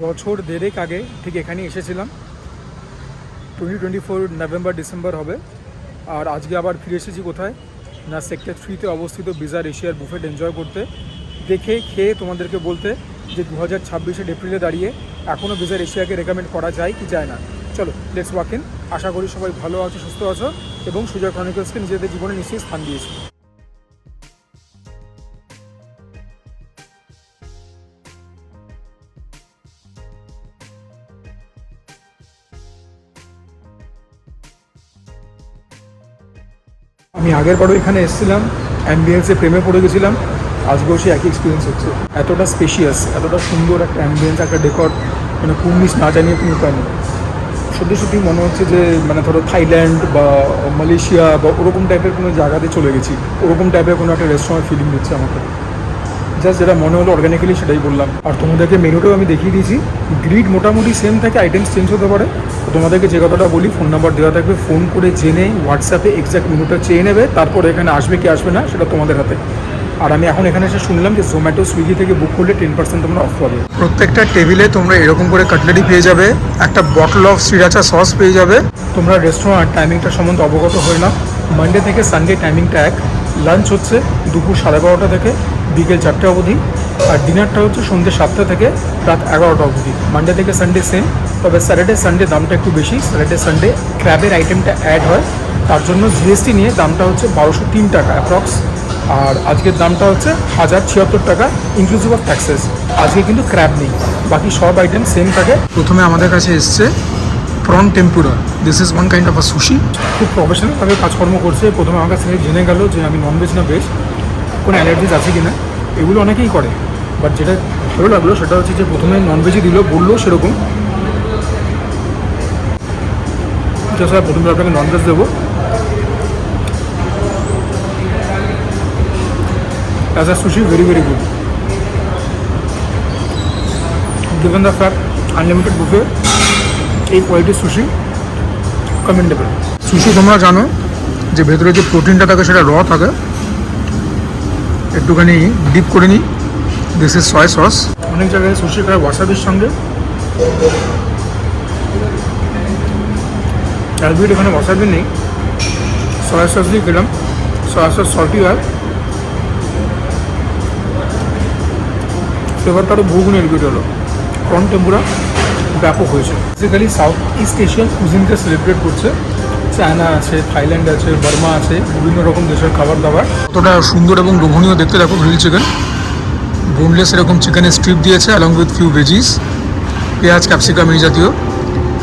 বছর দেড়েক আগে ঠিক এখানে এসেছিলাম। 2024 নভেম্বর ডিসেম্বর হবে। আর আজকে আবার ফিরে এসেছি কোথায় না, সেক্টর 3-তে অবস্থিত বিজার এশিয়ার বুফেট এনজয় করতে, দেখে খেয়ে তোমাদেরকে বলতে যে 2026 এপ্রিলে দাঁড়িয়ে এখনও বিজার এশিয়াকে রেকমেন্ড করা যায় কি যায় না। চলো লেটস ওয়াক ইন। আশা করি সবাই ভালো আছো, সুস্থ আছো এবং সুজয় ক্রনিকলসকে নিজেদের জীবনে নিশ্চয়ই স্থান দিয়েছে। আমি আগের বারও এখানে এসেছিলাম, অ্যাম্বিয়েন্সে প্রেমে পড়ে গেছিলাম। আজকেও সে একই এক্সপিরিয়েন্স হচ্ছে। এতটা স্পেশিয়াস, এতটা সুন্দর একটা অ্যাম্বিয়েন্স, একটা ডেকর, মানে কুর্নিশ না জানিয়ে কোনো উপায় নেই। সত্যি সত্যি মনে হচ্ছে যে মানে ধরো থাইল্যান্ড বা মালয়েশিয়া বা ওরকম টাইপের কোনো জায়গাতে চলে গেছি, ওরকম টাইপের কোনো একটা রেস্টুরেন্ট ফিলিং দিচ্ছে আমাকে। জাস্ট যেটা মনে হলো অর্গানিক্যালি সেটাই বললাম। আর তোমাদেরকে মেনুটাও আমি দেখিয়ে দিয়েছি। গ্রিড মোটামুটি সেম থাকে, আইটেমস চেঞ্জ হতে পারে। তো তোমাদেরকে যে কথাটা বলি, ফোন নাম্বার দেওয়া থাকবে, ফোন করে জেনে হোয়াটসঅ্যাপে এক্স্যাক্ট মেনুটা চেয়ে নেবে। তারপর এখানে আসবে কি আসবে না সেটা তোমাদের হাতে। আর আমি এখন এখানে এসে শুনলাম যে জোম্যাটো সুইগি থেকে বুক করলে 10% তোমরা অফ পাবে। প্রত্যেকটা টেবিলে তোমরা এরকম করে কাটলারি পেয়ে যাবে, একটা বটল অফ শ্রীরাচা সস পেয়ে যাবে। তোমরা রেস্টুরেন্ট টাইমিংটা সম্বন্ধে অবগত হয়ে নাও। মানডে থেকে সানডে টাইমিংটা এক। লাঞ্চ হচ্ছে দুপুর 12:30 থেকে বিকেল 4টে অবধি, আর ডিনারটা হচ্ছে সন্ধ্যে 7টা থেকে রাত 11টা অবধি। মানডে থেকে সানডে সেম, তবে স্যাটারডে সানডে দামটা একটু বেশি। স্যাটারডে সানডে ক্র্যাবের আইটেমটা অ্যাড হয়, তার জন্য জিএসটি নিয়ে দামটা হচ্ছে 1203 টাকা অ্যাপ্রক্স। আর আজকের দামটা হচ্ছে 1076 টাকা ইনক্লুসিভ অফ ট্যাক্সেস। আজকে কিন্তু ক্র্যাব নেই, বাকি সব আইটেম সেম থাকে। প্রথমে আমাদের কাছে এসছে prawn tempura. This is one kind of a sushi. খুব প্রফেশনালভাবে কাজকর্ম করছে। প্রথমে আমার কাছে জেনে গেল যে আমি ননভেজ না ভেজ, কোনো অ্যালার্জিস আছে কি না, এগুলো অনেকেই করে। বাট যেটা ভালো লাগলো সেটা হচ্ছে যে প্রথমে ননভেজই দিল, বললো সেরকম স্যার প্রথমে আপনাকে ননভেজ দেবো। As a sushi, very good. Given the fact unlimited buffet, এই কোয়ালিটির সুশি কমেন্ডেবল। সুশি তোমরা জানো যে ভেতরে যে প্রোটিনটা থাকে সেটা র থাকে। একটুখানি ডিপ করে নিই। This is soya sauce. অনেক জায়গায় সুশি খায় ওয়াসাবির সঙ্গে, অ্যালবিট এখানে ওয়াসাবি নেই, সয়া সস দিয়ে খেলাম। সয়া সস সল্টি হয়, ফ্লেভারটা আরও বহুগুণ এলিভেট হলো। প্রন টেম্পুরা ব্যাপক হয়েছে। বেসিক্যালি সাউথ ইস্ট এশিয়ান কুজিনকে সেলিব্রেট করছে। চায়না আছে, থাইল্যান্ড আছে, বার্মা আছে, বিভিন্ন রকম দেশের খাবার দাবার। কতটা সুন্দর এবং লোভনীয় দেখতে দেখো। গ্রিল চিকেন, বোনলেস এরকম চিকেনের স্ট্রিপ দিয়েছে অ্যালং উইথ ফিউ ভেজিস, পেঁয়াজ, ক্যাপসিকাম এই জাতীয়।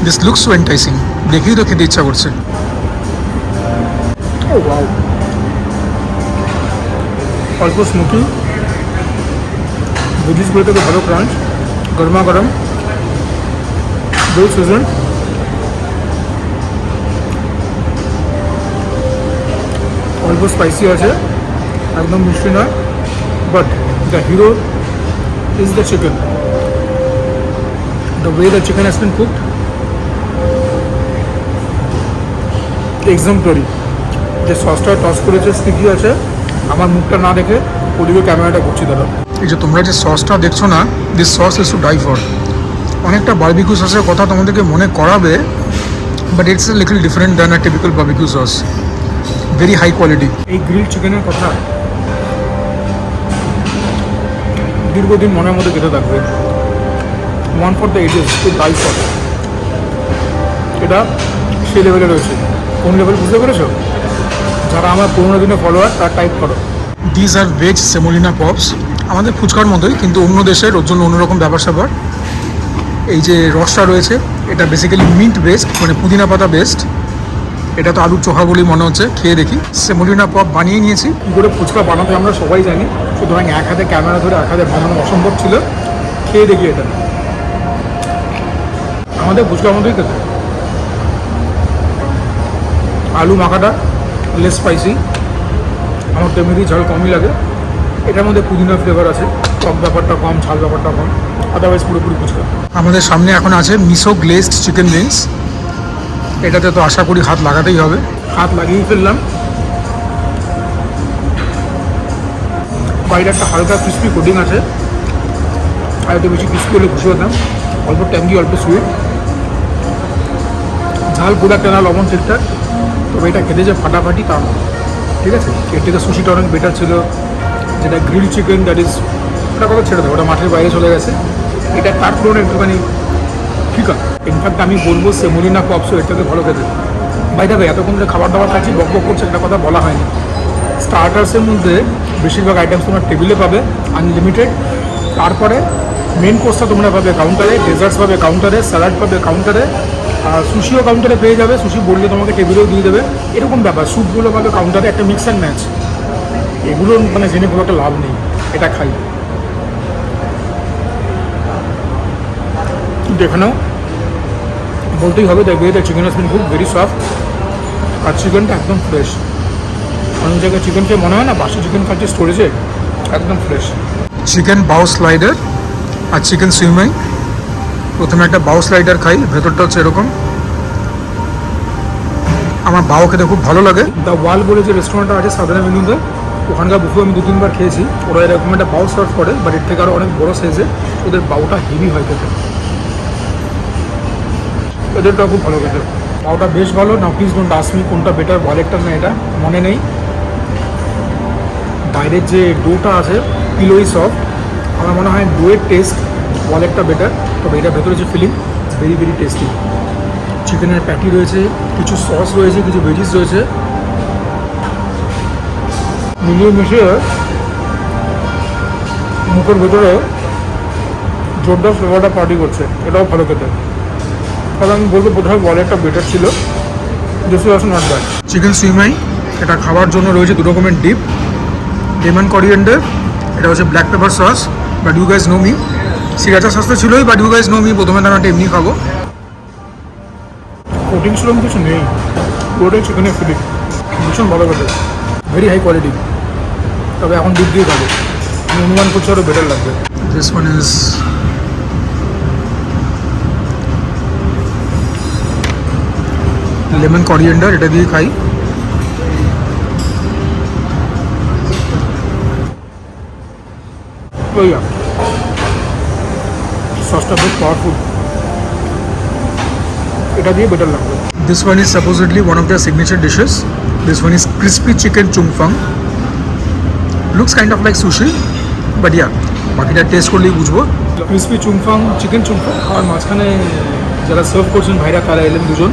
দিস লুকস সো এন্টাইসিং, দেখেই তো খেতে ইচ্ছা করছে। ও ওয়াও, অল্প স্মোকি, ভেজিসগুলো থেকে ভালো ক্রাঞ্চ, গরমা গরম, ওয়েল সিজন। অল্প স্পাইসি আছে, একদম মিষ্টি নয়। But the hero is the chicken. The way the chicken has been cooked exemplary. যে সসটা টস করেছে স্টিকি আছে। আমার মুখটা না দেখে ওদিকে ক্যামেরাটা ঘুরছি দাদা। এই যে তোমরা যে সসটা দেখছো না, this sauce is to die for. অনেকটা বারবিকিউ সসের কথা তোমাদেরকে মনে করাবে, but it's a little different than a typical barbecue sauce. Very high quality. এই গ্রিল চিকেনের কথা দীর্ঘদিন মনের মধ্যে গেঁথে থাকবে। One for the ages, to die for. এটা সেই লেভেলে রয়েছে। কোন লেভেল বুঝতে পেরেছো? যারা আমার পুরোনো দিনে ফলোয়ার তার টাইপ করো। This are veg semolina pops. আমাদের ফুচকার মতোই, কিন্তু অন্য দেশের, ওর জন্য অন্যরকম ব্যাপার স্যাপার। এই যে রসটা রয়েছে এটা বেসিক্যালি মিন্ট বেসড, মানে পুদিনা পাতা বেসড। এটা তো আলুর চোখা বলেই মনে হচ্ছে। খেয়ে দেখি। সেমোলিনা পপ বানিয়ে নিয়েছি। কী করে ফুচকা বানাতে আমরা সবাই জানি, সুতরাং এক হাতে ক্যামেরা ধরে এক হাতে বানানো অসম্ভব ছিল। খেয়ে দেখি এটা। আমাদের ফুচকার মতোই খেতে। আলু মাখাটা লেস স্পাইসি, আমার তো এমনিতেই ঝাল কমই লাগে। এটার মধ্যে পুদিনা ফ্লেভার আছে, টক ব্যাপারটা কম, ঝাল ব্যাপারটা কম। আদারওয়াইজ পুরোপুরি ফুচকা। আমাদের সামনে এখন আছে মিসো গ্লেজড চিকেন উইংস। এটাতে তো আশা করি হাত লাগাতেই হবে। হাত লাগিয়েই ফেললাম। বাইরে একটা হালকা ক্রিস্পি কোটিং আছে, আর একটু বেশি ক্রিস্পি হলে খুশি হতাম। অল্প ট্যাঙ্গি, অল্প সুইট, ঝাল খুব একটা না, লবণ ঠিকঠাক। তবে এটা খেতে যে ফাটাফাটি তা না, ঠিক আছে। এর থেকে সুশিটা অনেক বেটার ছিল, যেটা গ্রিল চিকেন, দ্যাট ইজ, ওটা কথা ছেড়ে দেবো, ওটা মাঠের বাইরে চলে গেছে। এটা তার তুলনায় একটুখানি ফিকা। ইনফ্যাক্ট আমি বলবো সেমোলিনা পপসও এর থেকে ভালো খেতে। বাই দ্য ওয়ে, এতক্ষণ ধরে খাবার দাবার খাচ্ছি, বক বক করছে, একটা কথা বলা হয়নি। স্টার্টার্সের মধ্যে বেশিরভাগ আইটেমস তোমরা টেবিলে পাবে আনলিমিটেড। তারপরে মেন কোর্সটা তোমরা পাবে কাউন্টারে, ডেজার্টস পাবে কাউন্টারে, স্যালাড পাবে কাউন্টারে, আর সুশিও কাউন্টারে পেয়ে যাবে। সুশি বললে তোমাকে টেবিলেও দিয়ে দেবে, এরকম ব্যাপার। স্যুপগুলো পাবে কাউন্টারে, একটা মিক্স অ্যান্ড ম্যাচ। এগুলো মানে জেনে খুব একটা লাভ নেই, এটা খাই। দেখে নাও, বলতেই হবে the way the chicken has been cooked, very soft. আর চিকেনটা একদম ফ্রেশ। অনেক জায়গায় চিকেন খেয়ে মনে হয় না বাসি চিকেন খাচ্ছে স্টোরেজে, একদম ফ্রেশ। চিকেন বাউ স্লাইডার আর চিকেন সুইমাই। প্রথমে একটা বাউ স্লাইডার খাই, ভেতরটা হচ্ছে এরকম। আমার বাউ খেতে খুব ভালো লাগে। দ্য ওয়াল বলে যে রেস্টুরেন্টটা আছে সাধারণ মেনুতে, ওখানকার বুফে আমি 2-3 বার খেয়েছি। ওরা এরকম একটা বাউ সার্ভ করে, বাট এর থেকে আরও অনেক বড়ো সাইজে। ওদের বাউটা হেভি হয় খেতে, এদেরটাও খুব ভালো খেতে। বাউটা বেশ ভালো। না প্লিজ ডোন্ট আস্ক মি কোনটা বেটার, ওয়ালেটটা না এটা মনে নেই। বাইরের যে ডোটা আছে পিলোই সফট, আমার মনে হয় ডোয়ের টেস্ট ওয়ালেটটা বেটার। তবে এটা ভেতরে যে ফিলিং ভেরি ভেরি টেস্টি। চিকেনের প্যাটি রয়েছে, কিছু সস রয়েছে, কিছু ভেজিস রয়েছে, মিলিয়ে মিশিয়ে মুখের ভেতরে জোরদার ফ্লেভারটা পার্টি করছে। এটাও ভালো খেতে। তবে আমি বলবো বোধহয় ওয়ালেটটা বেটার ছিল। This is also not bad. Chicken siu mai, এটা খাওয়ার জন্য রয়েছে 2 রকমের ডিপ, লেমন করিয়েন্ডার, এটা হচ্ছে black pepper sauce. But you guys know me, sriracha sauce তো ছিলই, but you guys know me, প্রথমে তো আমি এমনি খাবো। কোটিং সেরকম কিছু নেই, পুরোটাই চিকেনের ফিলিং, ভীষণ ভালো খেতে, ভেরি হাই কোয়ালিটি। তবে এখন ডিপ দিয়ে খাবো, আমি অনুমান করছি আরও বেটার লাগবে। This one is lemon coriander, এটা দিয়ে খাই। সসটা বেশ পাওয়ারফুল, এটা দিয়ে বেটার লাগবে। This one is supposedly one of the signature dishes. This one is crispy chicken chungfang. Looks kind of like sushi, but yeah, বাকিটা টেস্ট করলেই বুঝবো। ক্রিসপি চুংফাং, চিকেন চুংফাং খাওয়ার মাঝখানে যারা সার্ভ করছেন ভাইরা, তারা এলেন দুজন।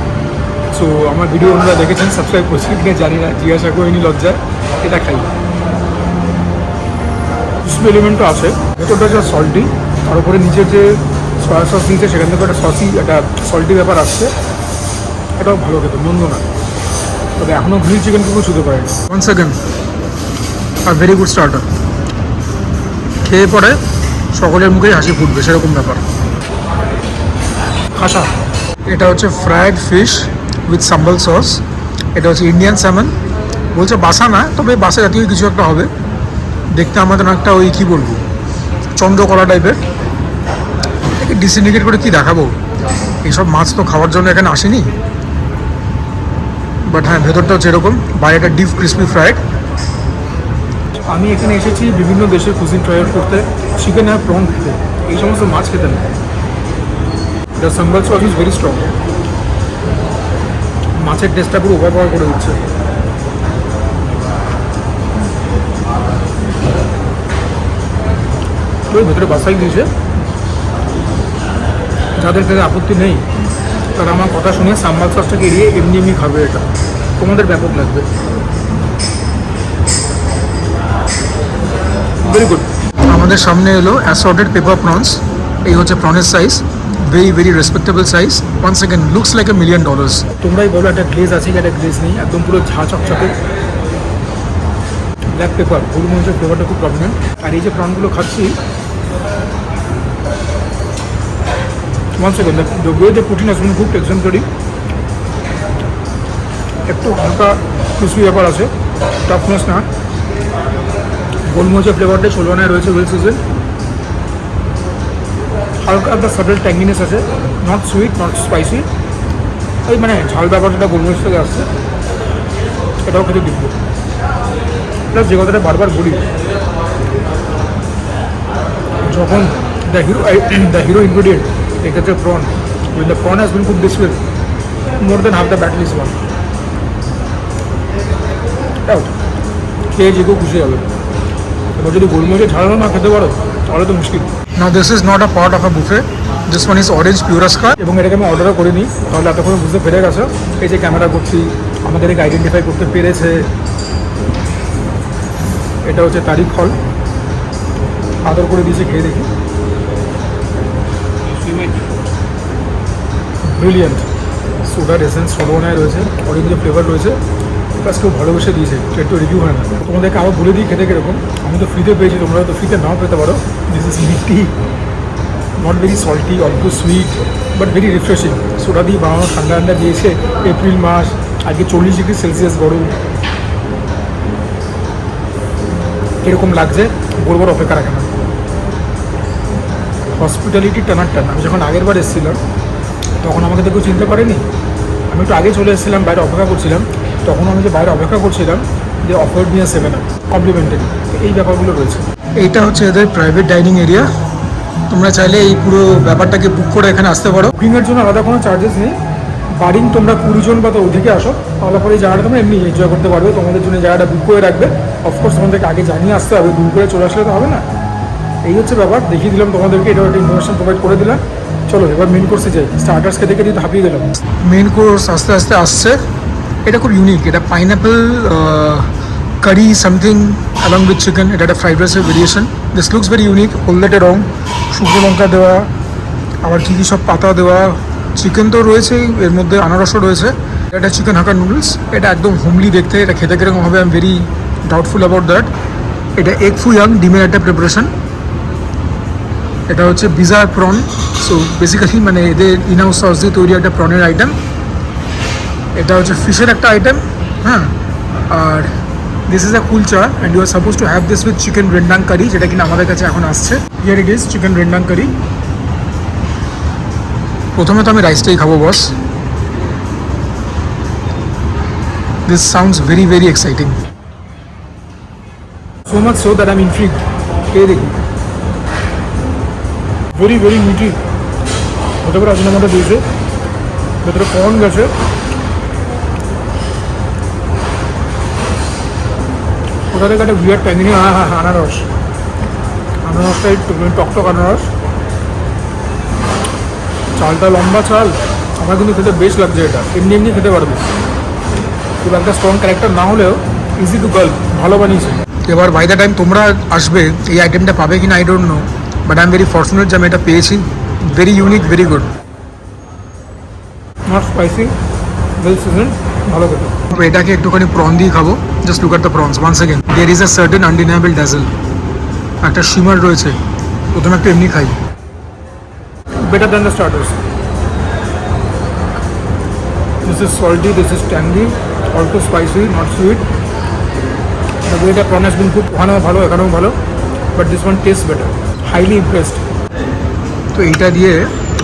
সো আমার ভিডিও ওনারা দেখেছেন, সাবস্ক্রাইব করছেন কিনা জানি না, জিজ্ঞাসা করিনি লজ্জায়। এটা খাই, ক্রিসপি এলিমেন্টও আছে, ভেতরটা যা সল্টি, তার উপরে নিচে যে সয়া সস দিয়েছে সেখান থেকে একটা সসি, একটা সল্টি ব্যাপার আসছে। এটাও ভালো খেতে, মন্দ না। তবে এখনও গ্রিল চিকেন কিন্তু ছুতে পারেনি। 1 second, are very good starter. খেয়ে পরে সকলের মুখেই হাসি ফুটবে সেরকম ব্যাপার। খাসা, এটা হচ্ছে fried fish with sambal sauce. এটা হচ্ছে ইন্ডিয়ান স্যামন, বলছে বাসা না, তবে বাসা জাতীয় কিছু একটা হবে। দেখতে আমাদের একটা ওই কী বলবো, চন্দ্রকলা টাইপের। একে ডিসিন্ডিকেট করে কী দেখাবো, এইসব মাছ তো খাওয়ার জন্য এখানে আসেনি। বাট হ্যাঁ, ভেতরটা হচ্ছে এরকম, বাইরেটা ডিপ ক্রিসপি ফ্রাইড। আমি এখানে এসেছি বিভিন্ন দেশের কুজিন ট্রাই করতে, চিকেন আর প্রন খেতে, এই সমস্ত মাছ খেতে না। The sambal sauce is very strong, মাছের টেস্টটা পুরো ওভারপাওয়ার করে দিচ্ছে। ওই ভেতরে বাসাই দিয়েছে। যাদের কাছে আপত্তি নেই তারা আমার কথা শুনে সাম্বাল সসটাকে এড়িয়ে এমনি এমনি খাবে, এটা তোমাদের ব্যাপক লাগবে। Very good. আমাদের সামনে এলো অ্যাসর্টেড পেপার প্রনস। এই হচ্ছে প্রনের size, very very respectable size. 1 second, looks like $1 million. তোমরাই বলো একটা গ্লেজ আছে কি একটা গ্লেজ নেই, একদম পুরো ঝা চকচকে ব্ল্যাক পেপার, গোলমরিচের ফ্লেভারটা খুব প্রমিনেন্ট। আর এই যে প্রনগুলো খাচ্ছি, 1 second, the way the protein has been cooked exemplary. একটু হালকা ক্রিসপি ব্যাপার আছে, টাফনেস না। গোলমরিচের ফ্লেভারটা ষোলনায় রয়েছে, ওয়েল সিজন। হালকা একটা সাটেল ট্যাঙ্গিনেস আছে, নট সুইট নট স্পাইসি। ওই মানে ঝাল ব্যাপারটা গোলমরিচ থেকে আসছে, এটাও খেতে দিব্য। প্লাস যে কথাটা বারবার বলি, যখন দ্য হিরো ইনগ্রিডিয়েন্ট এক্ষেত্রে prawn, when the prawn has been cooked this way, more than half the battle is won. Out. খেয়ে যে কেউ খুশি হবে। এবার যদি গোলমরিচে ঝাড়ানো না খেতে পারো তাহলে তো মুশকিল। Now this is not a part of a buffet. This one is orange purasca এবং এটাকে আমি অর্ডারও করিনি, তাহলে এতক্ষণ বুঝতে পেরে গেছে। এই যে ক্যামেরা করছি আমাদেরকে আইডেন্টিফাই করতে পেরেছে, এটা হচ্ছে তারই ফল। আদর করে দিয়েছে, খেয়ে দেখি। ব্রিলিয়েন্ট। সোডার এসেন্স সর্বনায় রয়েছে, অরেঞ্জের ফ্লেভার রয়েছে, প্লাস কেউ ভালোবেসে দিয়েছে, একটু রিভিউ হয় না। তোমাদেরকে আরও বলে দিই খেতে কীরকম। আমি তো ফ্রিতে পেয়েছি, তোমরা তো ফ্রিতে নাও পেতে পারো। দিস ইজ মিটি, নট ভেরি সল্টি, অল্প sweet, but very refreshing. Soda দিয়ে বানানো, ঠান্ডা ঠান্ডা দিয়েছে, এপ্রিল মাস, আজকে 40 ডিগ্রি সেলসিয়াস গরম। কীরকম লাগছে বলবার অপেক্ষা রাখে না। হসপিটালিটি টানার টান। আমি যখন আগের বার এসেছিলাম তখন আমাকে তো কেউ চিনতে পারেনি, আমি একটু আগে চলে এসেছিলাম, বাইরে অপেক্ষা করছিলাম। তখন আমি যে বাইরে অপেক্ষা করছিলাম যে অফার নিয়ে 7 আপ কমপ্লিমেন্টারি, এই ব্যাপারগুলো রয়েছে। এইটা হচ্ছে এদের প্রাইভেট ডাইনিং এরিয়া। তোমরা চাইলে এই পুরো ব্যাপারটাকে বুক করে এখানে আসতে পারো। বুকিংয়ের জন্য আলাদা কোনো চার্জেস নেই। বাড়ির তোমরা 20 জন বা তো অধিকে আসো, তাহলে পরে এই জায়গাটা তোমরা এমনি এনজয় করতে পারবে। তোমাদের জন্য জায়গাটা বুক করে রাখবে। অফকোর্স তোমাদেরকে আগে জানিয়ে আসতে হবে, দূর করে চলে আসলে তো হবে না। এই হচ্ছে ব্যাপার, দেখিয়ে দিলাম তোমাদেরকে, এটাও একটা ইনফরমেশন প্রোভাইড করে দিলাম। চলো এবার মেন কোর্সে যাই। স্টার্টার্সকে দেখে দিতে হাঁপিয়ে গেলাম। মেন কোর্স আস্তে আস্তে আসছে। এটা খুব ইউনিক, এটা pineapple curry something along with chicken. এটা একটা ফ্রাইড রাইসের variation. This looks very unique. হলদেটে রং, শুকনো লঙ্কা দেওয়া, আবার কী কী সব পাতা দেওয়া। চিকেন তো রয়েছেই, এর মধ্যে আনারসও রয়েছে। এটা চিকেন হাক্কা নুডলস। এটা একদম হোমলি দেখতে। এটা খেতে কীরকম হবে I am very doubtful about that. এটা এগ ফু ইয়াং, ডিমের একটা প্রিপারেশন। এটা হচ্ছে বিজার প্রন। সো বেসিক্যালি মানে এদের ইনহাউস সস দিয়ে তৈরি একটা প্রনের আইটেম। এটা হচ্ছে ফিশের একটা আইটেম। হ্যাঁ, আর this is a kulcha and you are suppose to have this with chicken rendang curry, যেটা কিনা আমাদের কাছে এখন আসছে। Here it is chicken rendang curry. প্রথমে তো আমি রাইসটাই খাবো boss. This sounds very very exciting, so much so that I am intrigued. খেয়ে দেখি। ভেরি ভেরি মিটি। হতে পারে আজিনা মধ্যে দিয়েছে, ভেতরে কর্ন গেছে। ওটা থেকে একটা বিয়ার ট্যাঙ্গিনি। হ্যাঁ হ্যাঁ, আনারস। আনারসটা একটু টকটক আনারস। চালটা লম্বা চাল, আমার কিন্তু খেতে বেশ লাগছে। এটা এমনি এমনি খেতে পারবে, খুব একটা স্ট্রং ক্যারেক্টার না হলেও ইজি টু গার্ল, ভালো বানিয়েছে। এবার বাই দ্য টাইম তোমরা আসবে এই আইটেমটা পাবে কি না I don't know, but I am very fortunate যে আমি এটা পেয়েছি। Very unique, very good. Not spicy, well season, ভালো খেতে। এটাকে একটুখানি প্রন দিয়ে খাবো। Just look at the prawns once again. There is a certain undeniable dazzle, একটা শিমার রয়েছে। প্রথমে একটু এমনি খাই। Better than the starters. This is salty, this is tangy, অল্প spicy, not sweet. The way the prawn has been cooked, ওখানেও ভালো এখানেও ভালো, but this one test better. Highly impressed. তো এইটা দিয়ে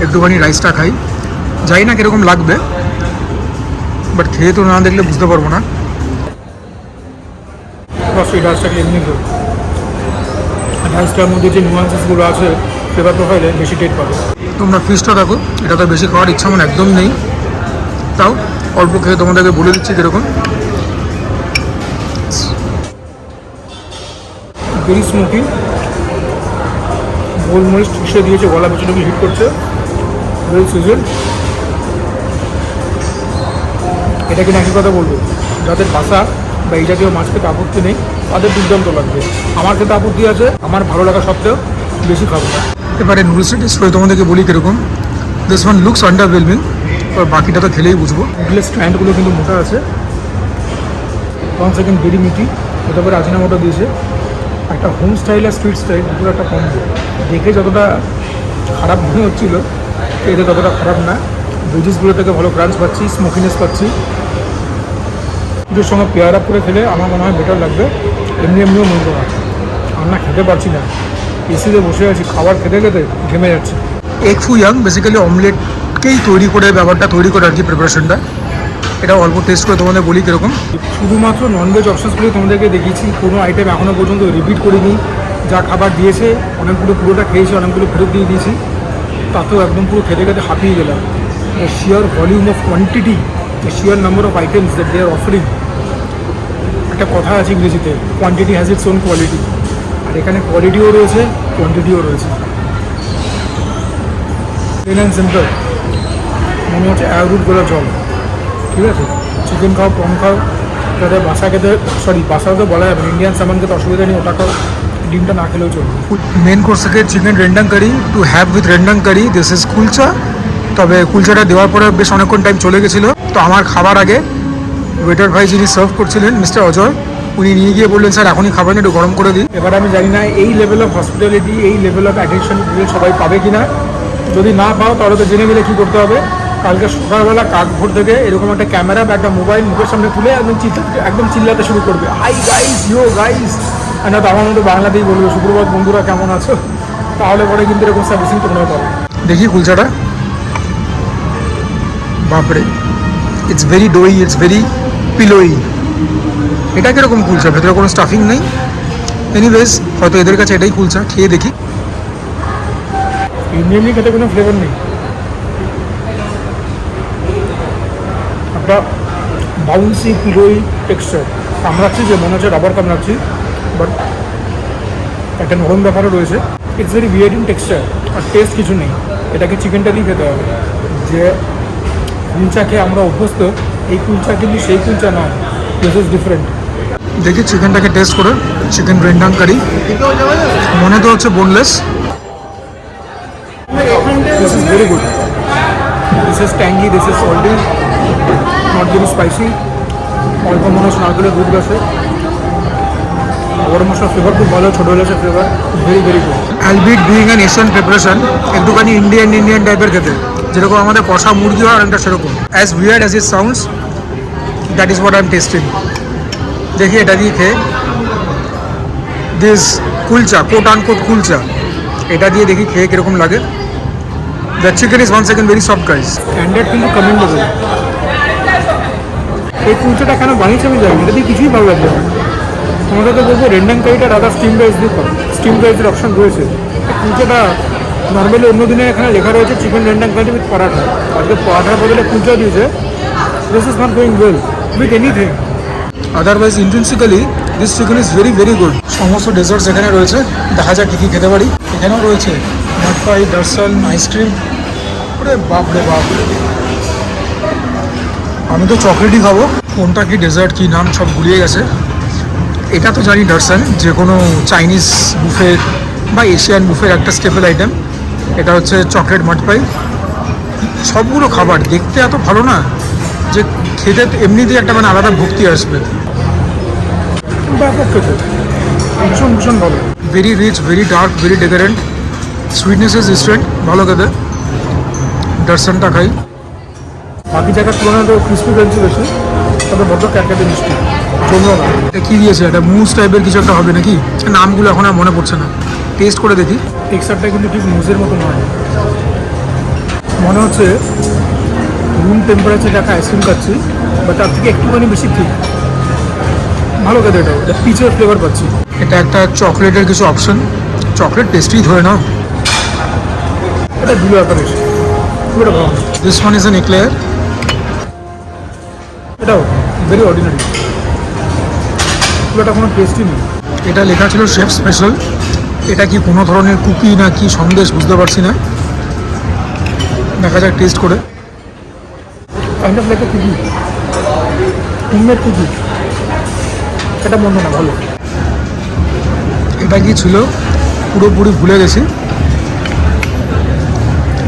একটুখানি রাইসটা খাই, জানি না কীরকম লাগবে, বাট খেয়ে তো না দেখলে বুঝতে পারবো না। বাস এই রাইসটাকে এমনি খেয়ে, রাইসটার মধ্যে যে নুয়ান্সেসগুলো আছে ফ্লেভার প্রোফাইলে বেশি টেট পাবে। তোমরা ফিশটা দেখো, এটা তো বেশি খাওয়ার ইচ্ছা আমার একদম নেই, তাও অল্প খেয়ে তোমাদেরকে বলে দিচ্ছি কীরকম। ভেরি স্মোকি, গোলমরিচ ঠিসে দিয়েছে, গলা পেছনে হিট করছে। Well season. এটাকে নাকি কথা বলবো, যাদের বাসা বা এই জাতীয় মাছ খেতে আপত্তি নেই তাদের দুর্দান্ত লাগবে। আমার খেতে আপত্তি আছে, আমার ভালো লাগা সত্ত্বেও বেশি খাবো না। এবারে নুডলসটা টেস্ট করে তোমাদেরকে বলি কীরকম। দিস ওয়ান লুকস আন্ডারওয়েলমিং, আর বাকিটা তো খেলেই বুঝবো। নুডলের স্ট্যান্ডগুলো কিন্তু মোটা আছে। 1 সেকেন্ড ভেরি মিটি। হতে পারে আজিনা মোটা দিয়েছে। একটা হোম স্টাইল আর স্ট্রিট স্টাইল পুরো একটা কম্বো। দেখে যতটা খারাপ মনে হচ্ছিল, এতে ততটা খারাপ না। ভেজিসগুলো থেকে ভালো ক্রাঞ্চ পাচ্ছি, স্মোকিনেস পাচ্ছি। কিছুর সঙ্গে পেয়ার আপ করে খেলে আমার মনে হয় বেটার লাগবে। এমনি এমনিও মন্দ না। আমরা খেতে পারছি না, এসিতে বসে আছি, খাবার খেতে খেতে ঘেমে যাচ্ছে। এগ ফু ইয়াং বেসিক্যালি অমলেটকেই তৈরি করে, ব্যাপারটা তৈরি করে আর কি প্রিপারেশনটা। এটা অল্প টেস্ট করে তোমাদের বলি কীরকম। শুধুমাত্র ননভেজ অপশনসগুলি তোমাদেরকে দেখিয়েছি, কোনো আইটেম এখনও পর্যন্ত রিপিট করিনি। যা খাবার দিয়েছে অনেকগুলো পুরোটা খেয়েছি, অনেকগুলো ফেরত দিয়ে দিয়েছি। তাতেও একদম পুরো খেতে খেতে হাঁপিয়ে গেলাম। The sheer volume of quantity, the sheer number of items that they are offering. একটা কথা আছে ইংরেজিতে, quantity has its own quality. আর এখানে কোয়ালিটিও রয়েছে, কোয়ান্টিটিও রয়েছে। প্লেন অ্যান্ড সিম্পল, মনে হচ্ছে অ্যারুট গোলা জল। ঠিক আছে, চিকেন খাও, প্রন খাও, যাতে বাসা খেতে, সরি বাসাও তো বলা যাবে, ইন্ডিয়ান সামান খেতে অসুবিধা নেই, ওটা খাও, ডিমটা না খেলেও চলবে। মেন কোর্স থেকে chicken rendang curry to have with rendang curry, this is kulcha. তবে কুলচাটা দেওয়ার পরে বেশ অনেকক্ষণ টাইম চলে গেছিলো। তো আমার খাবার আগে ওয়েটার ভাই যিনি সার্ভ করছিলেন, মিস্টার অজয়, উনি নিয়ে গিয়ে বললেন, স্যার এখনই খাবার একটু গরম করে দিই। এবার আমি জানি না এই লেভেল অফ হসপিটালিটি, এই লেভেল অফ অ্যাটেনশন সবাই পাবে কি না। যদি না পাও তাহলে তো জেনে গেলে কী করতে হবে। কালকে সকালবেলা কাকভোর থেকে এরকম একটা ক্যামেরা বা একটা মোবাইল মুখের সামনে তুলে একদম চিল্লাতে শুরু করবে, হাই গাইস, ইউ গাইস। আর না তো আমার মতো বাংলাতেই বলবে, সুপ্রভাত বন্ধুরা, কেমন আছো। তাহলে পরে কিন্তু এরকম সার্ভিসিং তোমরাও পাবে। দেখি কুলচাটা, বাপরে, ইটস ভেরি ডোই, ইটস ভেরি পিলোই। এটা কীরকম কুলচা, ভেতরে কোনো স্টাফিং নেই। এনিওয়েজ, হয়তো এদের কাছে এটাই কুলচা, খেয়ে দেখি। এমনি খেতে কোনো ফ্লেভার নেই, একটা বাউন্সি পিলোই টেক্সচার। কামড়াচ্ছি যে মনে হচ্ছে রাবার কামড়াচ্ছি, বাট একটা নরম ব্যাপারও রয়েছে। It's very weird in texture, আর টেস্ট কিছু নেই। এটাকে চিকেনটা দিয়ে খেতে হবে। যে কুলচা খেয়ে আমরা অভ্যস্ত, এই কুলচা কিন্তু সেই কুলচা নয়, দিস ইজ ডিফারেন্ট। দেখি চিকেনটাকে টেস্ট করে, চিকেন রেন্ডাং কারি, মনে তো হচ্ছে boneless. This is very good, this is tangy, this is salty, not very spicy. অল্প মনে হচ্ছে নারকেলের দুধ গেছে। গরম মশলার ফ্লেভার খুব ভালো, ছোটো এলাচের flavour very very good. Albeit being an Asian preparation, একটুখানি ইন্ডিয়ান টাইপের খেতে, যেরকম আমাদের কষা মুরগি হয় অনেকটা সেরকম। As weird as it sounds, that is what I am tasting. দেখি এটা দিয়ে খেয়ে, this kulcha, quote unquote kulcha, এটা দিয়ে দেখি খেয়ে কীরকম লাগে। The chicken is one second very soft guys, standard কিন্তু কমেন্ডেবল। এই কুলচাটা কেন বানিয়েছে আমি জানি, এটা দিয়ে কিছুই ভালো লাগবে না। আমাদের তো বলবো রেন্ডাং কারিটা রাধা স্টিম রাইস দিয়ে খাও, স্টিম রাইসের অপশান রয়েছে। কুলচাটা নর্মালি অন্য দিনে এখানে লেখা রয়েছে chicken rendang curry with paratha, আজকে পরাঠার বদলে কুলচা দিয়েছে। This is not going well with anything. Otherwise intrinsically this chicken is very very good. সমস্ত ডেজার্টস এখানে রয়েছে, দেখা যাক কী কী খেতে পারি। এখানেও রয়েছে মটপাই, দার্সান, আইসক্রিম। ওরে বাপ রে বাপ, আমি তো চকলেটই খাবো। কোনটা কি ডেজার্ট, কী নাম সব গুলিয়ে গেছে। এটা তো জানি ডারসান, যে কোনো চাইনিজ বুফের বা এশিয়ান বুফের একটা স্টেপল আইটেম। এটা হচ্ছে চকলেট মটপাই। সবগুলো খাবার দেখতে এত ভালো না যে খেতে এমনিতেই একটা মানে আলাদা ভক্তি আসবে। ব্যাপক খেতে, ভীষণ ভীষণ ভালো, very rich, very dark, very decadent, sweetness is different, ভালো খেতে। ডারসানটা খাই। বাকি জায়গার তুলনায় তো ক্রিস্পি ক্রাঞ্চি বেশি, তবে বড্ড ক্যাটক্যাটে মিষ্টি, জমলো না। এটা কী দিয়েছে, এটা মুজ টাইপের কিছু একটা হবে নাকি, নামগুলো এখন আর মনে পড়ছে না। টেস্ট করে দেখি। টেক্সচারটা কিন্তু ঠিক মুজের মতো নয়, মনে হচ্ছে রুম টেম্পারেচার রাখা আইসক্রিম খাচ্ছি, বা তার থেকে একটুখানি বেশি ঠিক। ভালো খেতে, এটাও এটা পিচের ফ্লেভার পাচ্ছি। এটা একটা চকলেটের কিছু অপশন, চকলেট পেস্ট্রি ধরে নাও। এটা দুটো আকার এসে পুরোটা ভালো। দিস ওয়ান ইজ এন এক্লেয়ার, এটাও ভেরি অর্ডিনারি, পুরোটা কোনো টেস্টই নেই। এটা লেখা ছিল শেফ স্পেশাল। এটা কি কোনো ধরনের কুকি না কি সন্দেশ বুঝতে পারছি না, দেখা যাক টেস্ট করে। Kind of like cookie, homemade cookie. এটা মন্দ না, ভালো। এটা কি ছিল পুরোপুরি ভুলে গেছি।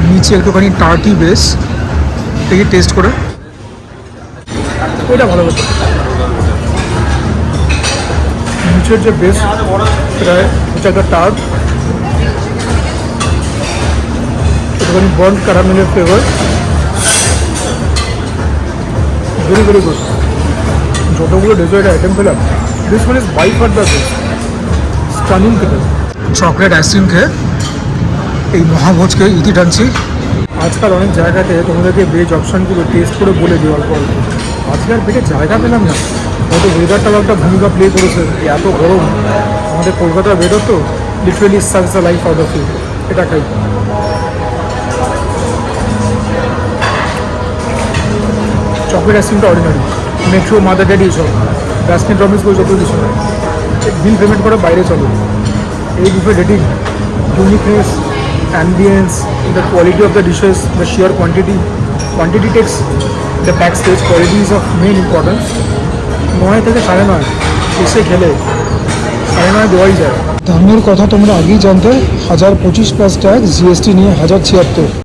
নিচে একটুখানি টার্টি বেস, দেখি টেস্ট করে। ওইটা ভালো হতো, নিচের যে বেস সেটা হচ্ছে একটা টার্ট, একটুখানি বন্ড ক্যারামেলের ফ্লেভার, ভেরি ভেরি গুড। যতগুলো ডেজার্ট আইটেম পেলাম, this one is by far the best, stunning খেতে। চকলেট আইসক্রিম খেয়ে এই মহাভোজকে ইতি টানছি। আজকাল অনেক জায়গাতে তোমাদেরকে ভেজ অপশানগুলো টেস্ট করে বলে দিই অল্প অল্প, আজকে আর পেটে জায়গা পেলাম না। হয়তো ওয়েদারটাও একটা ভূমিকা প্লে করেছে, এত গরম আমাদের কলকাতার ওয়েদার তো literally serves the life of the food. এটা খাই। চকলেট আইসক্রিমটা অর্ডিনারি, মেট্রো মাদার ড্যাডি এসব বাস্কিন রবিন্স করে যত কিছু বিল পেমেন্ট করে বাইরে চলো। এই buffet rating, uniqueness, ambience, the quality of the dishes, the sheer quantity takes the back stage, quality is of main importance. 9 থেকে 9:30 এসে খেলে 9:30 দেওয়াই যায়। দামের কথা তোমরা আগেই জানতে, 1025 প্লাস ট্যাক্স, জিএসটি নিয়ে 1076।